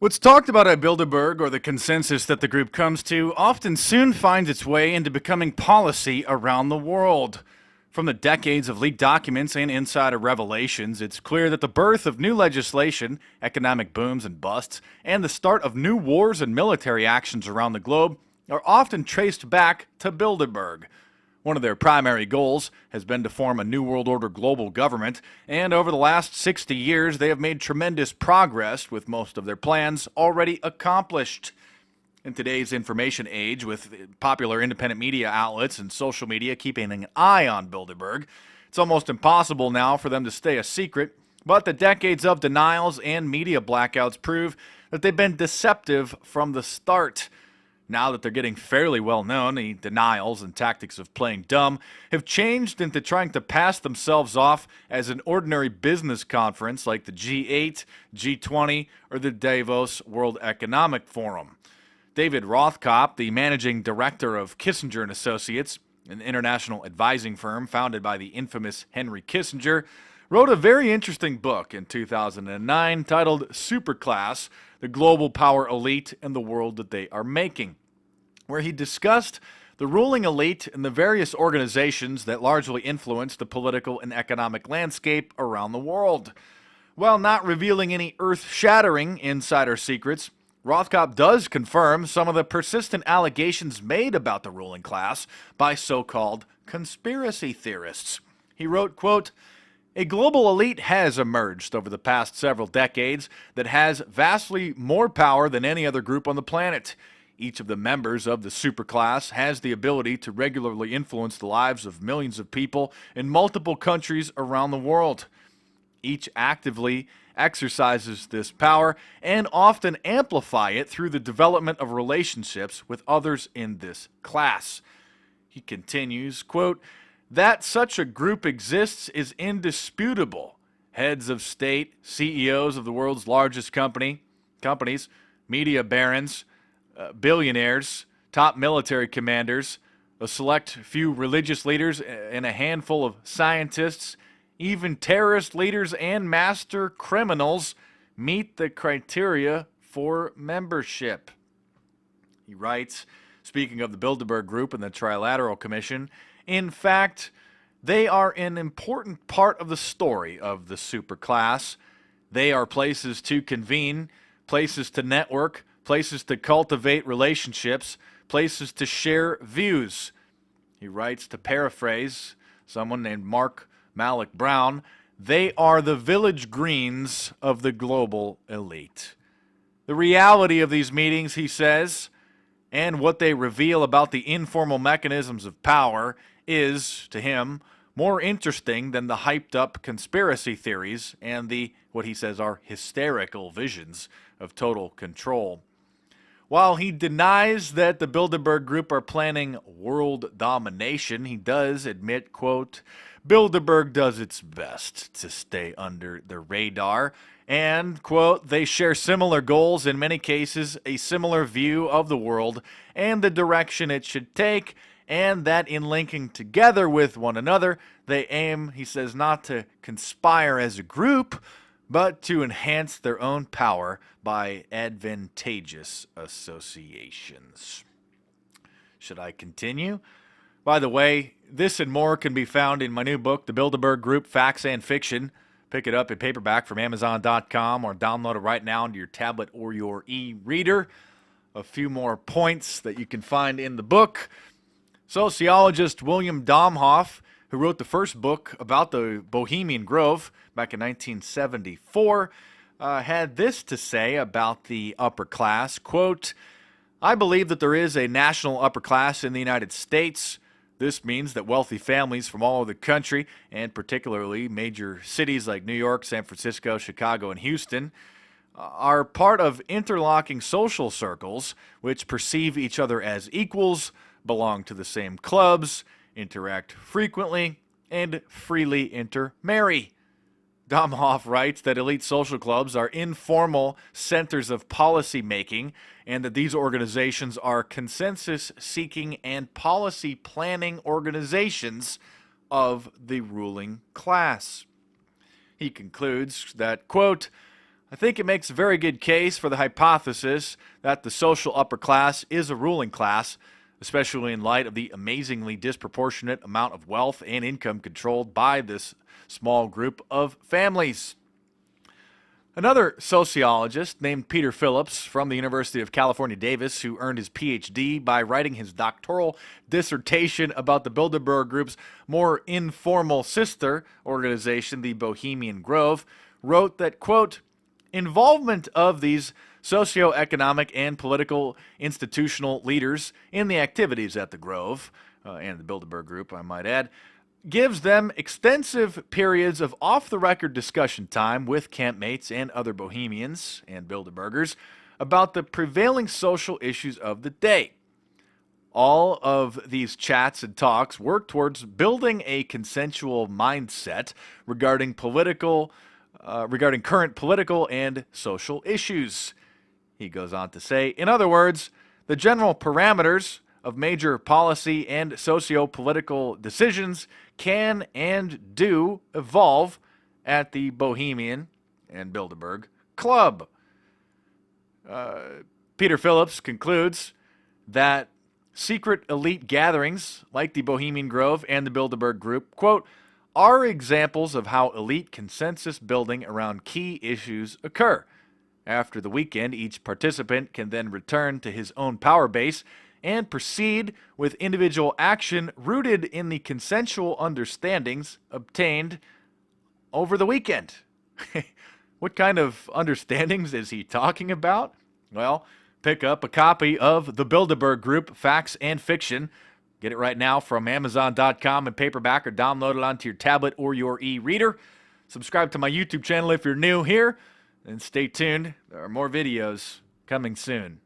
What's talked about at Bilderberg, or the consensus that the group comes to, often soon finds its way into becoming policy around the world. From the decades of leaked documents and insider revelations, it's clear that the birth of new legislation, economic booms and busts, and the start of new wars and military actions around the globe are often traced back to Bilderberg. One of their primary goals has been to form a New World Order global government, and over the last 60 years they have made tremendous progress with most of their plans already accomplished. In today's information age, with popular independent media outlets and social media keeping an eye on Bilderberg, it's almost impossible now for them to stay a secret, but the decades of denials and media blackouts prove that they've been deceptive from the start. Now that they're getting fairly well known, the denials and tactics of playing dumb have changed into trying to pass themselves off as an ordinary business conference like the G8, G20, or the Davos World Economic Forum. David Rothkopf, the managing director of Kissinger and Associates, an international advising firm founded by the infamous Henry Kissinger, wrote a very interesting book in 2009 titled Superclass: The Global Power Elite and the World That They Are Making, where he discussed the ruling elite and the various organizations that largely influence the political and economic landscape around the world. While not revealing any earth-shattering insider secrets, Rothkopf does confirm some of the persistent allegations made about the ruling class by so-called conspiracy theorists. He wrote, quote, "A global elite has emerged over the past several decades that has vastly more power than any other group on the planet. Each of the members of the superclass has the ability to regularly influence the lives of millions of people in multiple countries around the world. Each actively exercises this power and often amplify it through the development of relationships with others in this class." He continues, quote, "That such a group exists is indisputable. Heads of state, CEOs of the world's largest companies, media barons, billionaires, top military commanders, a select few religious leaders, and a handful of scientists, even terrorist leaders and master criminals meet the criteria for membership." He writes, speaking of the Bilderberg Group and the Trilateral Commission, "In fact, they are an important part of the story of the superclass. They are places to convene, places to network, places to cultivate relationships, places to share views." He writes, to paraphrase someone named Mark Malik Brown, "They are the village greens of the global elite." The reality of these meetings, he says, and what they reveal about the informal mechanisms of power is, to him, more interesting than the hyped-up conspiracy theories and the, what he says are hysterical visions of total control. While he denies that the Bilderberg Group are planning world domination, he does admit, quote, "Bilderberg does its best to stay under the radar, and, quote, they share similar goals, in many cases a similar view of the world and the direction it should take, and that in linking together with one another, they aim," he says, "not to conspire as a group, but to enhance their own power by advantageous associations." Should I continue? By the way, this and more can be found in my new book, The Bilderberg Group, Facts and Fiction. Pick it up in paperback from Amazon.com or download it right now into your tablet or your e-reader. A few more points that you can find in the book. Sociologist William Domhoff, who wrote the first book about the Bohemian Grove back in 1974, had this to say about the upper class, quote, "I believe that there is a national upper class in the United States. This means that wealthy families from all over the country, and particularly major cities like New York, San Francisco, Chicago, and Houston, are part of interlocking social circles which perceive each other as equals, belong to the same clubs, interact frequently, and freely intermarry." Domhoff writes that elite social clubs are informal centers of policy making, and that these organizations are consensus-seeking and policy-planning organizations of the ruling class. He concludes that, quote, I think it makes a very good case for the hypothesis that the social upper class is a ruling class, especially in light of the amazingly disproportionate amount of wealth and income controlled by this small group of families. Another sociologist named Peter Phillips from the University of California, Davis, who earned his PhD by writing his doctoral dissertation about the Bilderberg Group's more informal sister organization, the Bohemian Grove, wrote that, quote, involvement of these socioeconomic and political institutional leaders in the activities at the Grove, and the Bilderberg Group, I might add, gives them extensive periods of off-the-record discussion time with campmates and other Bohemians and Bilderbergers about the prevailing social issues of the day. All of these chats and talks work towards building a consensual mindset regarding current political and social issues. He goes on to say, in other words, the general parameters of major policy and socio-political decisions can and do evolve at the Bohemian and Bilderberg Club. Peter Phillips concludes that secret elite gatherings like the Bohemian Grove and the Bilderberg Group, quote, are examples of how elite consensus building around key issues occur. After the weekend, each participant can then return to his own power base and proceed with individual action rooted in the consensual understandings obtained over the weekend. What kind of understandings is he talking about? Well, pick up a copy of the Bilderberg Group, Facts and Fiction. Get it right now from Amazon.com in paperback, or download it onto your tablet or your e-reader. Subscribe to my YouTube channel if you're new here, and stay tuned. There are more videos coming soon.